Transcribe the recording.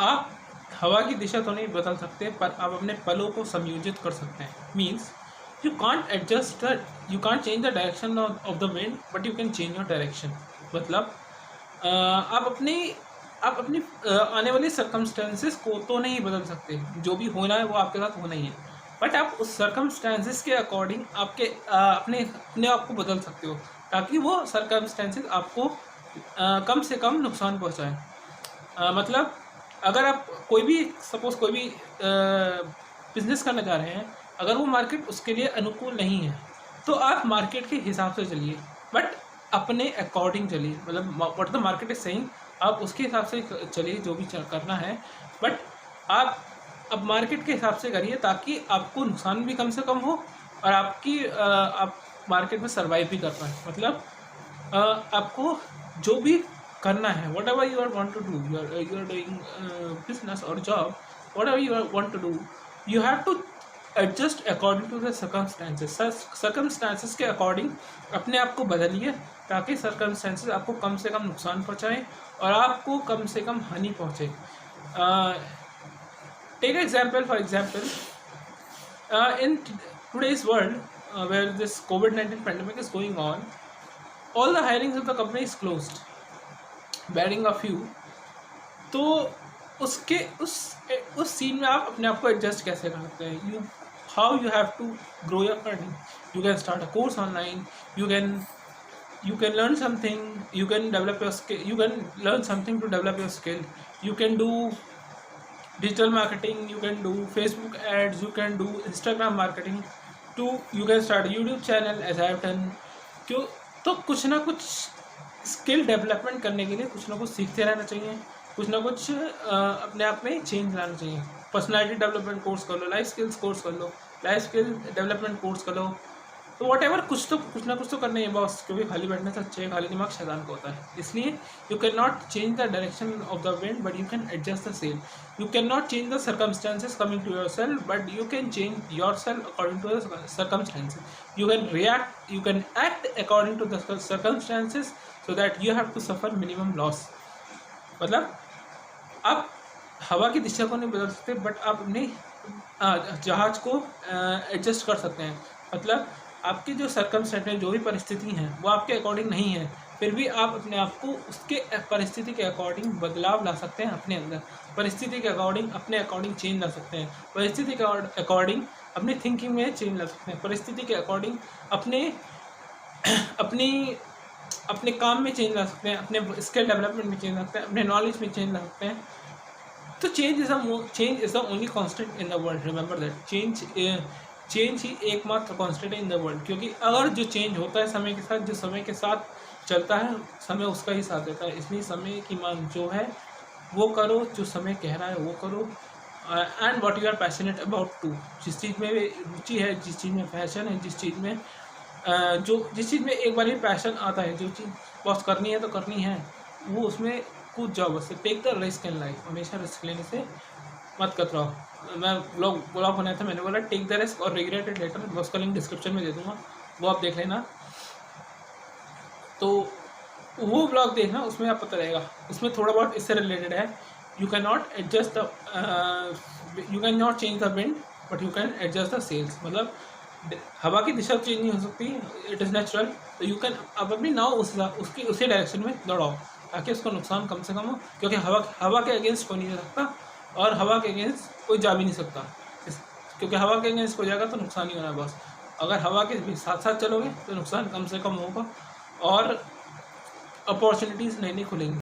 आप हवा की दिशा तो नहीं बदल सकते, पर आप अपने पलों को समायोजित कर सकते हैं। Means you can't change the direction of the wind, but you can change your direction. मतलब आप अपनी आने वाली सर्कमस्टेंसेस को तो नहीं बदल सकते, जो भी होना है वो आपके साथ होना ही है, बट आप उस सर्कमस्टेंसेस के अकॉर्डिंग अपने आप को बदल सकते हो, ताकि वो सर्कमस्टेंसेस आपको कम से कम नुकसान पहुंचाएं। मतलब अगर आप सपोज़ कोई भी बिज़नेस करना चाह रहे हैं, अगर वो मार्केट उसके लिए अनुकूल नहीं है, तो आप मार्केट के हिसाब से चलिए, बट अपने अकॉर्डिंग चलिए। मतलब what the market is saying, आप उसके हिसाब से चलिए जो भी करना है, बट आप अब मार्केट के हिसाब से करिए, ताकि आपको नुकसान भी कम से कम हो और आप मार्केट में सर्वाइव भी कर पाएँ। मतलब आपको जो भी करना है, whatever you are want to do, you are doing business और job, whatever you are want to do, you have to adjust according to the circumstances के अकॉर्डिंग अपने आप को बदलिए, ताकि सर्कमस्टांसेस आपको कम से कम नुकसान पहुँचाएँ और आपको कम से कम हानि पहुँचे। Take example, for example, in today's world, where this COVID-19 pandemic is going on, all the hirings of the company is closed, barring a few. तो उसके उस सीन में आप अपने आप को एडजस्ट कैसे कर सकते हैं? How you have to grow your earning? You can start a course online, you can learn something, you can develop your skill, you can learn something to develop your skill, you can do digital marketing, you can do Facebook ads, you can do Instagram marketing, you can start a YouTube channel as I have done. क्यों? तो कुछ ना कुछ skill development करने के लिए कुछ ना कुछ सीखते रहना चाहिए, कुछ ना कुछ अपने आप में चेंज लाना चाहिए। पर्सनालिटी डेवलपमेंट कोर्स कर लो, लाइफ स्किल्स कोर्स कर लो, लाइफ स्किल डेवलपमेंट कोर्स कर लो, तो वॉट एवर कुछ ना कुछ तो करना ही है बॉस, क्योंकि खाली बैठने से अच्छे खाली दिमाग शैतान का होता है। इसलिए you can not change the direction of the wind, but you can adjust the sail. You can not change the circumstances coming to yourself, but you can change yourself according to the circumstances. You can act according to the circumstances, so that you have to suffer minimum loss. मतलब आप हवा की दिशा को नहीं बदल सकते, but आप अपने जहाज़ को एडजस्ट कर सकते हैं। मतलब आपकी जो सर्कमस्टेंस है, जो भी परिस्थिति हैं, वो आपके अकॉर्डिंग नहीं है, फिर भी आप अपने आप को उसके परिस्थिति के अकॉर्डिंग बदलाव ला सकते हैं अपने अंदर। परिस्थिति के अकॉर्डिंग अपने अकॉर्डिंग चेंज ला सकते हैं, परिस्थिति के अकॉर्डिंग अपनी थिंकिंग में चेंज ला सकते हैं, परिस्थिति के अकॉर्डिंग अपने काम में चेंज ला सकते हैं, अपने स्किल डेवलपमेंट में चेंज ला सकते हैं, अपने नॉलेज में चेंज ला सकते हैं। तो change is the only constant in the world. Remember that change ही एकमात्र कांस्टेंट है इन द वर्ल्ड, क्योंकि अगर जो चेंज होता है समय के साथ, जो समय के साथ चलता है, समय उसका ही साथ देता है। इसलिए समय की मांग जो है वो करो, जो समय कह रहा है वो करो, and what you are passionate about too. जिस चीज़ में रुचि है, जिस चीज़ में पैशन है, जिस चीज़ में एक बार ही पैशन आता है, जो चीज़ बस करनी है तो करनी है, वो उसमें कूद जाओ। बस take the risk in life. हमेशा रिस्क लेने से मत कतराओ। मैं ब्लॉग बनाया था, मैंने बोला टेक द रिस्क और रिग्रेटेड लेटर, मैं उसका लिंक डिस्क्रिप्शन में दे दूँगा, वो आप देख लेना। तो वो ब्लॉग देखना, उसमें आप पता रहेगा। उसमें थोड़ा बहुत इससे रिलेटेड है। You can not change the wind, but you can adjust the sails. मतलब हवा की दिशा चेंज नहीं हो सकती, इट इज़ नेचुरल। तो यू कैन अब अपनी नाव उसी डायरेक्शन में दौड़ाओ, ताकि उसका नुकसान कम से कम हो, क्योंकि हवा के अगेंस्ट कोई नहीं जा सकता, और हवा के अगेंस्ट कोई जा भी नहीं सकता। क्योंकि हवा के अगेंस्ट हो जाएगा तो नुकसान ही होना है बस। अगर हवा के भी साथ साथ चलोगे तो नुकसान कम से कम होगा और अपॉर्चुनिटीज़ नई नई खुलेंगी।